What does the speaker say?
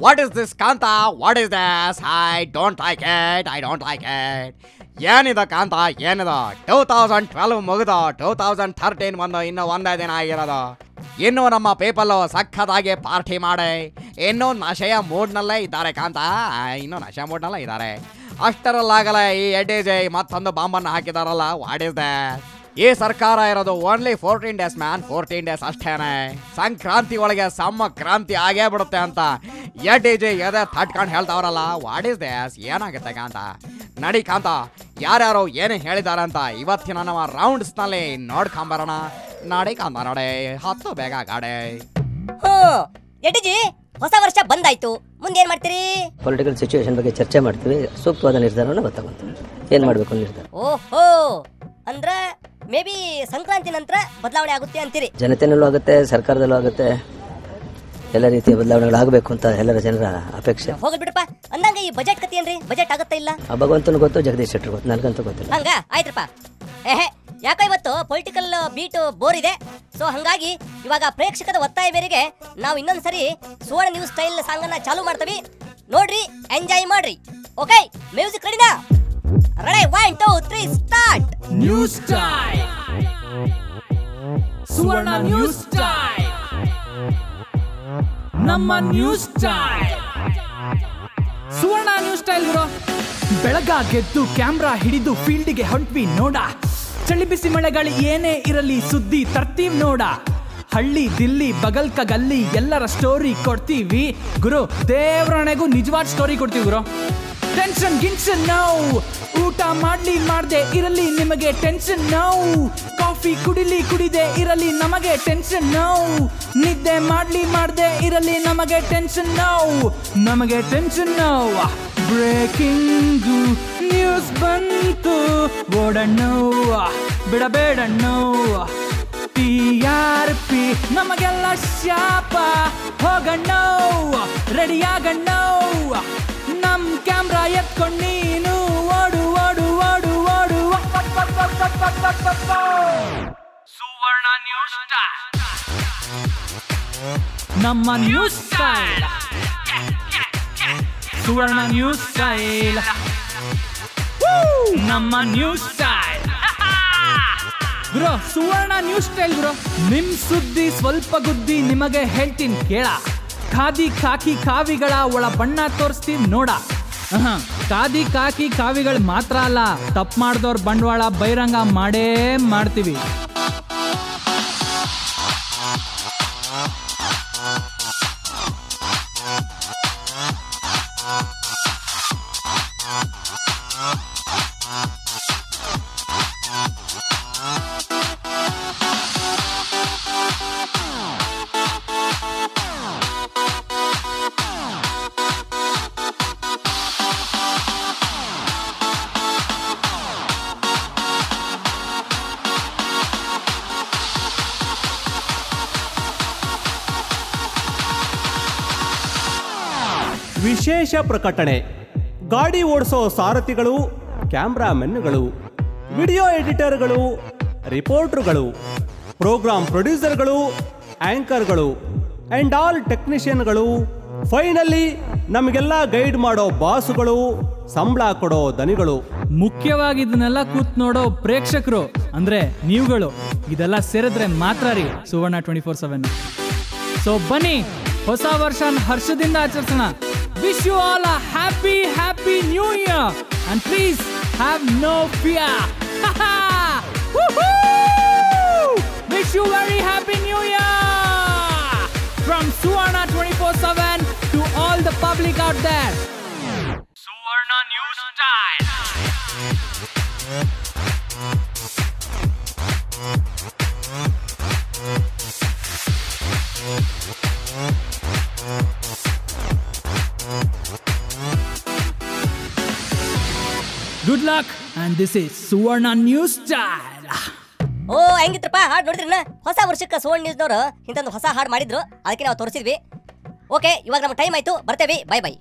What is this Kanta? What is this? I don't like it. ಏನಿದೆ ಕಾಂತ, ಏನಿದೆ? 2012 ಮುಗಿದು 2013 ಬಂದು ಇನ್ನೂ ಒಂದೇ ದಿನ ಆಗಿರೋದು. ಇನ್ನು ನಮ್ಮ ಪೀಪಲ್ಲು ಸಖತ್ತಾಗಿ ಪಾರ್ಟಿ ಮಾಡಿ ಇನ್ನೂ ನಶೆಯ ಮೂಡ್ನಲ್ಲೇ ಇದ್ದಾರೆ ಕಾಂತ, ಇನ್ನೂ ನಶೆ ಮೂಡ್ನಲ್ಲೇ ಇದ್ದಾರೆ. ಅಷ್ಟರಲ್ಲಾಗಲೇ ಈ ಎಡಿಜೆ ಮತ್ತೊಂದು ಬಾಂಬನ್ನು ಹಾಕಿದಾರಲ್ಲ. What is this? ಈ ಸರ್ಕಾರ ಇರೋದು ಓನ್ಲಿ 14 ಡೇಸ್ ಮ್ಯಾನ್, 14 ಡೇಸ್ ಅಷ್ಟೇನೆ. ಸಂಕ್ರಾಂತಿ ಒಳಗೆ ಕ್ರಾಂತಿ ಆಗೇ ಬಿಡುತ್ತೆ ಅಂತ ಎಡಿಜೆ ಎದೆ ತಟ್ಕೊಂಡು ಹೇಳ್ತಾವ್ರಲ್ಲ. What is this? ಏನಾಗುತ್ತೆ ಕಾಂತ? ನಡಿ ಕಾಂತ, ಯಾರ್ಯಾರು ಏನು ಹೇಳಿದ್ದಾರೆ ಅಂತ ಇವತ್ತಿನ ನಮ್ಮ ರೌಂಡ್ಸ್ನಲ್ಲಿ ನೋಡ್ಕೊಂಬರೋಣ. ನಡಿ ಕಾಂತ, ನಡೆ, ಹತ್ತು ಬೇಗ ಗಾಡಿ. ಎಡಿಜಿ, ಹೊಸ ವರ್ಷ ಬಂದಾಯ್ತು, ಮುಂದೇನ್ ಮಾಡ್ತೀರಿ? ಪೊಲಿಟಿಕಲ್ ಸಿಚುವೇಶನ್ ಬಗ್ಗೆ ಚರ್ಚೆ ಮಾಡ್ತೀವಿ, ಸೂಕ್ತವಾದ ನಿರ್ಧಾರವನ್ನು ಗೊತ್ತಾಗುತ್ತೆ ಏನ್ ಮಾಡ್ಬೇಕು ನಿರ್ಧಾರ. ಓಹೋ, ಅಂದ್ರೆ ಮೇ ಬಿ ಸಂಕ್ರಾಂತಿ ನಂತರ ಬದಲಾವಣೆ ಆಗುತ್ತೆ ಅಂತೀರಿ? ಜನತೆನಲ್ಲೂ ಆಗುತ್ತೆ, ಸರ್ಕಾರದಲ್ಲೂ ಆಗುತ್ತೆ, ಎಲ್ಲ ರೀತಿಯ ಬದಲಾವಣೆಗಳಾಗಬೇಕು ಅಂತ ಎಲ್ಲರ ಜನರ ಅಪೇಕ್ಷೆ. ಹೋಗಲ್ ಬಿಡಪ್ಪ. ಅಂದಂಗ ಈ ಬಜೆಟ್ ಕತೆ ಏನ್ರಿ? ಬಜೆಟ್ ಆಗುತ್ತಾ ಇಲ್ಲ? ಆ ಭಗವಂತನ ಗೊತ್ತು, ಜಗದೀಶ್ ಶೆಟ್ಟರ್ ಗೊತ್ತು, ನನಗಂತೂ ಗೊತ್ತಿಲ್ಲ. ಹಂಗ ಆಯ್ತ್ರಪ್ಪ. ಯಾಕೋ ಇವತ್ತು ಪೊಲಿಟಿಕಲ್ ಬೀಟ್ ಬೋರ್ ಇದೆ. ಸೊ ಹಂಗಾಗಿ ಇವಾಗ ಪ್ರೇಕ್ಷಕದ ಒತ್ತಾಯ ಮೇರೆಗೆ ನಾವು ಇನ್ನೊಂದ್ಸರಿ ಸುವರ್ಣ ನ್ಯೂಸ್ ಸ್ಟೈಲ್ ಸಾಂಗ್ ಅನ್ನ ಚಾಲೂ ಮಾಡ್ತೀವಿ. ನೋಡ್ರಿ, ಎಂಜಾಯ್ ಮಾಡ್ರಿ. ಓಕೆ, ಮ್ಯೂಸಿಕ್ ರೆಡಿನಾ? Ready, 1 2 3 start. ನ್ಯೂಸ್ ಸ್ಟೈಲ್, ಸುವರ್ಣ ನ್ಯೂಸ್ ಸ್ಟೈಲ್, ನಮ್ಮ ನ್ಯೂಸ್ ಸ್ಟೈಲ್, ಸುವರ್ಣ ನ್ಯೂಸ್ ಸ್ಟೈಲ್ ಗುರು. ಬೆಳಗಾಗೆದ್ದು ಕ್ಯಾಮ್ರಾ ಹಿಡಿದು ಫೀಲ್ಡಿಗೆ ಹೊಂಟ್ವಿ ನೋಡ. ಚಳಿ ಬಿಸಿ ಮಳೆಗಾಳಿ ಏನೇ ಇರಲಿ ಸುದ್ದಿ ತರ್ತೀವಿ ನೋಡ. ಹಳ್ಳಿ ದಿಲ್ಲಿ ಬಗಲ್ಕ ಗಲ್ಲಿ ಎಲ್ಲರ ಸ್ಟೋರಿ ಕೊಡ್ತೀವಿ ಗುರು. ದೇವ್ರಣೆಗೂ ನಿಜವಾದ ಸ್ಟೋರಿ ಕೊಡ್ತೀವಿ ಗುರು. ಟೆನ್ಷನ್ ಗಿನ್ಷನ್ ನೋವು, ಊಟ ಮಾಡ್ದೆ ಇರಲಿ ನಿಮಗೆ ಟೆನ್ಷನ್ ನೋವು. ಕಾಫಿ ಕುಡಿದೆ ಇರಲಿ ನಮಗೆ ಟೆನ್ಷನ್ ನೋವು. ನಿದ್ದೆ ಮಾಡ್ದೆ ಇರಲಿ ನಮಗೆ ಟೆನ್ಷನ್ ನೋವು, ನಮಗೆ ಟೆನ್ಷನ್ ನೋವು. ಬ್ರೇಕಿಂಗ್ ನ್ಯೂಸ್ ಬಂತು, ಓಡಣ್ಣವ್ವ ಬಿಡಬೇಡಣ್ಣವ್ವ. TRP ನಮಗೆಲ್ಲ ಶಾಪ, ಹೋಗಣ್ಣವ್ವ ರೆಡಿಯಾಗಣ್ಣವ್ವ. ನಮ್ ಕ್ಯಾಮ್ರಾ ಎತ್ಕೊಂಡು ನೀನು ಓಡು ಓಡು ಓಡು ಓಡು. ಸುವರ್ಣ ನ್ಯೂಸ್ ಸ್ಟೈಲ್, ನಮ್ಮ ನ್ಯೂಸ್ ಸ್ಟೈಲ್, ಸುವರ್ಣ ನ್ಯೂಸ್ ಸ್ಟೈಲ್, ನಮ್ಮ ನ್ಯೂಸ್ ಸ್ಟೈಲ್ ಗುರು. ಸುವರ್ಣ ನ್ಯೂಸ್ ಸ್ಟೈಲ್ ಗುರು. ನಿಮ್ ಸುದ್ದಿ ಸ್ವಲ್ಪ ಗುದ್ದಿ ನಿಮಗೆ ಹೇಳ್ತೀನಿ ಕೇಳ. ಖಾದಿ ಕಾಕಿ ಕಾವಿಗಳ ಒಳ ಬಣ್ಣ ತೋರಿಸ್ತೀವಿ ನೋಡ. ಖಾದಿ ಕಾಕಿ ಕಾವಿಗಳು ಮಾತ್ರ ಅಲ್ಲ, ತಪ್ಪು ಮಾಡ್ದವ್ರ ಬಂಡವಾಳ ಬಹಿರಂಗ ಮಾಡೇ ಮಾಡ್ತೀವಿ. ವಿಶೇಷ ಪ್ರಕಟಣೆ. ಗಾಡಿ ಓಡಿಸೋ ಸಾರಥಿಗಳು, ಕ್ಯಾಮ್ರಾಮೆನ್ಗಳು, ವಿಡಿಯೋ ಎಡಿಟರ್ಗಳು, ರಿಪೋರ್ಟರ್ಗಳು, ಪ್ರೋಗ್ರಾಮ್ ಪ್ರೊಡ್ಯೂಸರ್ಗಳು, ಆಂಕರ್ಗಳು ಆ್ಯಂಡ್ ಆಲ್ ಟೆಕ್ನಿಷಿಯನ್ಗಳು, ಫೈನಲಿ ನಮಗೆಲ್ಲ ಗೈಡ್ ಮಾಡೋ ಬಾಸುಗಳು, ಸಂಬಳ ಕೊಡೋ ದನಿಗಳು, ಮುಖ್ಯವಾಗಿ ಇದನ್ನೆಲ್ಲ ಕೂತ್ ನೋಡೋ ಪ್ರೇಕ್ಷಕರು ಅಂದ್ರೆ ನೀವುಗಳು, ಇದೆಲ್ಲ ಸೇರಿದ್ರೆ ಮಾತ್ರ ರೀ ಸುವರ್ಣ 24/7. ಸೊ ಬನ್ನಿ, ಹೊಸ ವರ್ಷ ಹರ್ಷದಿಂದ ಆಚರಿಸೋಣ. Wish you all a happy new year and please have no fear. Wish you very happy new year from Suvarna 24/7 to all the public out there. Suvarna News Style. Good luck and this is Suvarna News Style. ಓ ಹೆಂಗಿತ್ರಪ್ಪ ಹಾಡು ನೋಡಿದ್ರನ್ನ? ಹೊಸ ವರ್ಷಕ್ಕೆ ಸುವರ್ಣ ನ್ಯೂಸ್ನವರು ಇಂಥೊಂದು ಹೊಸ ಹಾಡು ಮಾಡಿದ್ರು, ಅದಕ್ಕೆ ನಾವು ತೋರಿಸಿದ್ವಿ. Okay, ಇವಾಗ ನಮ್ಮ ಟೈಮ್ ಆಯ್ತು, ಬರ್ತೇವೆ, ಬೈ ಬೈ.